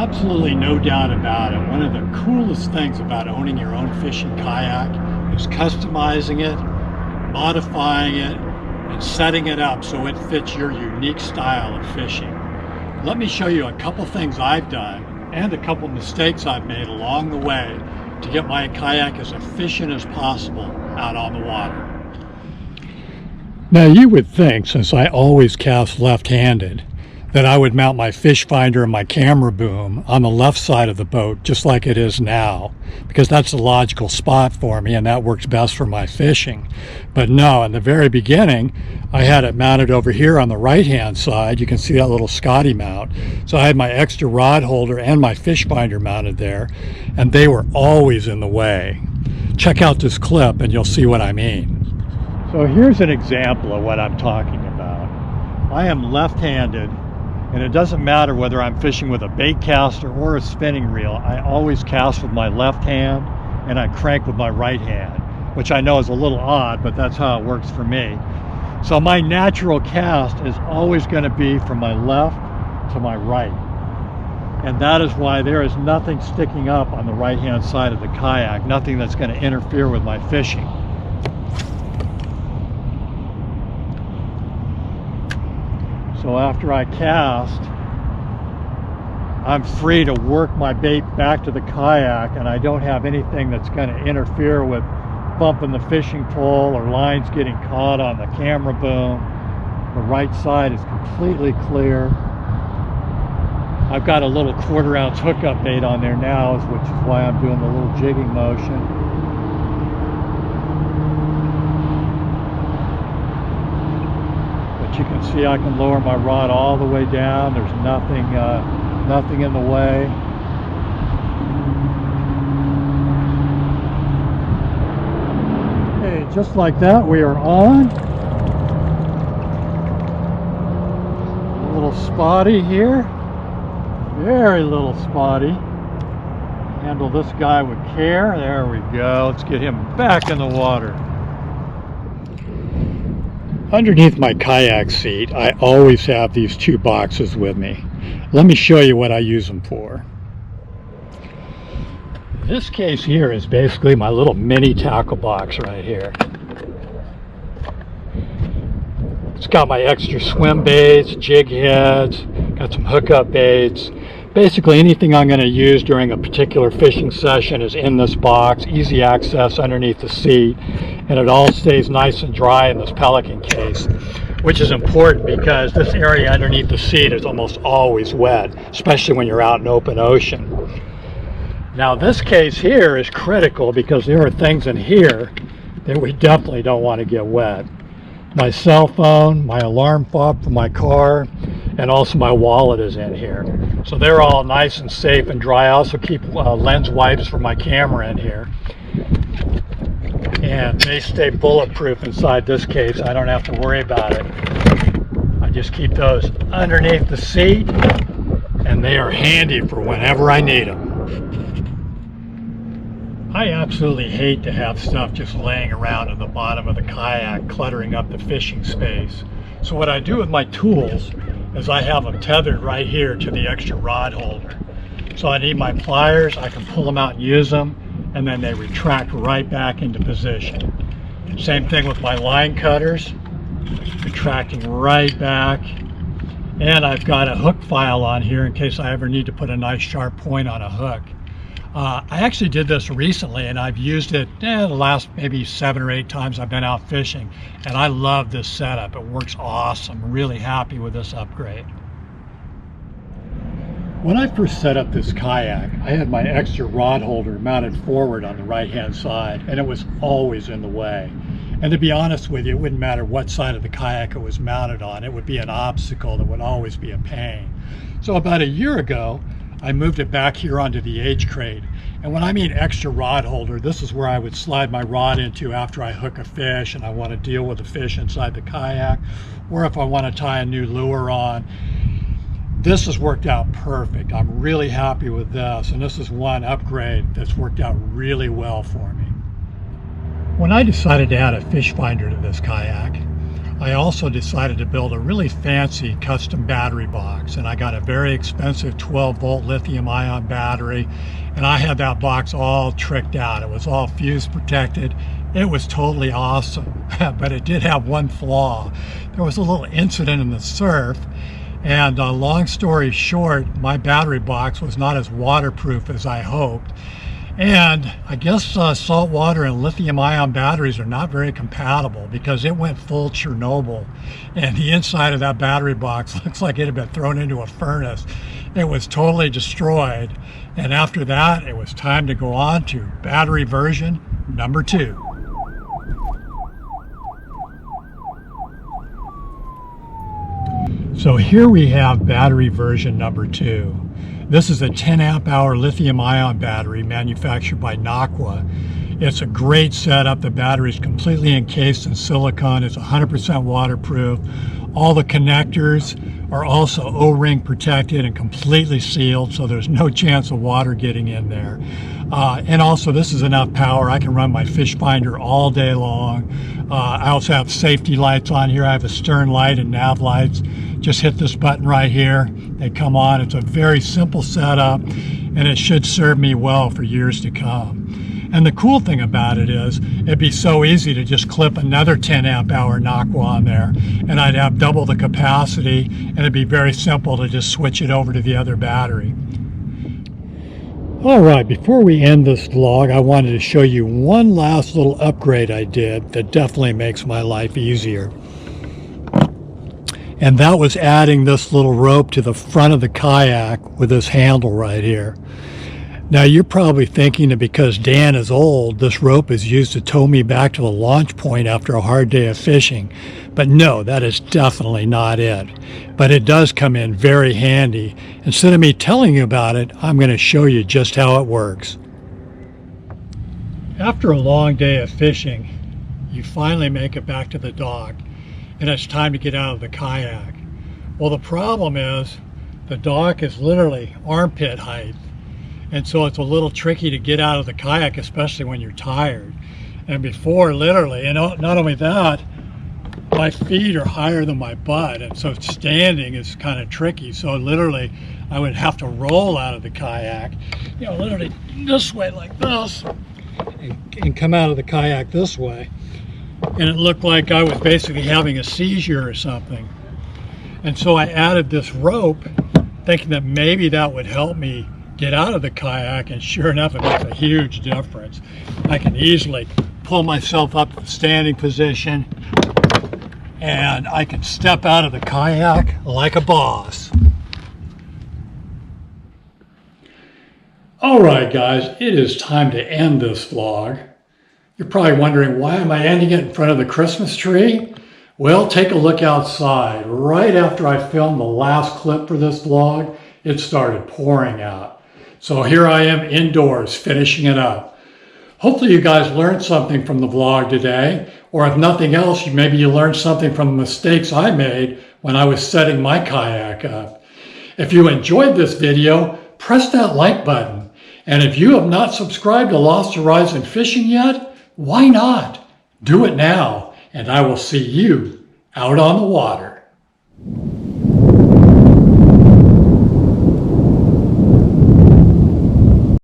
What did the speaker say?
absolutely no doubt about it. One of the coolest things about owning your own fishing kayak is customizing it, modifying it, and setting it up so it fits your unique style of fishing. Let me show you a couple things I've done and a couple mistakes I've made along the way to get my kayak as efficient as possible out on the water. Now you would think, since I always cast left-handed, that I would mount my fish finder and my camera boom on the left side of the boat just like it is now, because that's the logical spot for me and that works best for my fishing. But no, in the very beginning I had it mounted over here on the right hand side. You can see that little Scotty mount. So I had my extra rod holder and my fish finder mounted there, and they were always in the way. Check out this clip and you'll see what I mean. So here's an example of what I'm talking about. I am left-handed, and it doesn't matter whether I'm fishing with a bait caster or a spinning reel. I always cast with my left hand and I crank with my right hand, which I know is a little odd, but that's how it works for me. So my natural cast is always going to be from my left to my right. And that is why there is nothing sticking up on the right hand side of the kayak, nothing that's going to interfere with my fishing. So after I cast, I'm free to work my bait back to the kayak, and I don't have anything that's going to interfere with bumping the fishing pole or lines getting caught on the camera boom. The right side is completely clear. I've got a little 1/4 ounce hookup bait on there now, which is why I'm doing the little jigging motion. You can see I can lower my rod all the way down. There's nothing in the way. Okay, just like that, we are on. A little spotty here. Very little spotty. Handle this guy with care. There we go. Let's get him back in the water. Underneath my kayak seat, I always have these 2 boxes with me. Let me show you what I use them for. This case here is basically my little mini tackle box right here. It's got my extra swim baits, jig heads, got some hookup baits. Basically anything I'm going to use during a particular fishing session is in this box, easy access underneath the seat, and it all stays nice and dry in this Pelican case, which is important because this area underneath the seat is almost always wet, especially when you're out in open ocean. Now this case here is critical because there are things in here that we definitely don't want to get wet. My cell phone, my alarm fob for my car, and also my wallet is in here. So they're all nice and safe and dry. I also keep lens wipes for my camera in here. And they stay bulletproof inside this case. I don't have to worry about it. I just keep those underneath the seat, and they are handy for whenever I need them. I absolutely hate to have stuff just laying around in the bottom of the kayak, cluttering up the fishing space. So what I do with my tools is I have them tethered right here to the extra rod holder. So I need my pliers, I can pull them out and use them, and then they retract right back into position. Same thing with my line cutters, retracting right back. And I've got a hook file on here in case I ever need to put a nice sharp point on a hook. I actually did this recently, and I've used it the last maybe 7 or 8 times I've been out fishing, and I love this setup. It works awesome. I'm really happy with this upgrade. When I first set up this kayak, I had my extra rod holder mounted forward on the right hand side, and it was always in the way. And to be honest with you, it wouldn't matter what side of the kayak it was mounted on. It would be an obstacle that would always be a pain. So about a year ago, I moved it back here onto the H crate. And when I mean extra rod holder, this is where I would slide my rod into after I hook a fish and I want to deal with the fish inside the kayak, or if I want to tie a new lure on. This has worked out perfect. I'm really happy with this, and this is one upgrade that's worked out really well for me. When I decided to add a fish finder to this kayak, I also decided to build a really fancy custom battery box, and I got a very expensive 12-volt lithium-ion battery, and I had that box all tricked out. It was all fuse protected. It was totally awesome, but it did have one flaw. There was a little incident in the surf, and long story short, my battery box was not as waterproof as I hoped. And I guess salt water and lithium-ion batteries are not very compatible, because it went full Chernobyl, and the inside of that battery box looks like it had been thrown into a furnace. It was totally destroyed, and after that it was time to go on to battery version number 2. So here we have battery version number 2. This is a 10 amp hour lithium ion battery manufactured by Nakwa. It's a great setup. The battery is completely encased in silicone. It's 100% waterproof. All the connectors are also O-ring protected and completely sealed, so there's no chance of water getting in there. And also, this is enough power. I can run my fish finder all day long. I also have safety lights on here. I have a stern light and nav lights. Just hit this button right here. They come on. It's a very simple setup, and it should serve me well for years to come. And the cool thing about it is, it'd be so easy to just clip another 10 amp hour Nakwa on there, and I'd have double the capacity, and it'd be very simple to just switch it over to the other battery. All right, before we end this vlog, I wanted to show you one last little upgrade I did that definitely makes my life easier. And that was adding this little rope to the front of the kayak with this handle right here. Now you're probably thinking that because Dan is old, this rope is used to tow me back to the launch point after a hard day of fishing. But no, that is definitely not it. But it does come in very handy. Instead of me telling you about it, I'm going to show you just how it works. After a long day of fishing, you finally make it back to the dock, and it's time to get out of the kayak. Well, the problem is the dock is literally armpit height. And so it's a little tricky to get out of the kayak, especially when you're tired. And before, literally, and not only that, my feet are higher than my butt, and so standing is kind of tricky. So literally, I would have to roll out of the kayak, literally this way like this, and come out of the kayak this way. And it looked like I was basically having a seizure or something. And so I added this rope, thinking that maybe that would help me get out of the kayak, and sure enough, it makes a huge difference. I can easily pull myself up to the standing position, and I can step out of the kayak like a boss. All right, guys, it is time to end this vlog. You're probably wondering, why am I ending it in front of the Christmas tree? Well, take a look outside. Right after I filmed the last clip for this vlog, it started pouring out. So here I am indoors finishing it up. Hopefully you guys learned something from the vlog today, or if nothing else, maybe you learned something from the mistakes I made when I was setting my kayak up. If you enjoyed this video, press that like button. And if you have not subscribed to Lost Horizon Fishing yet, why not? Do it now, and I will see you out on the water.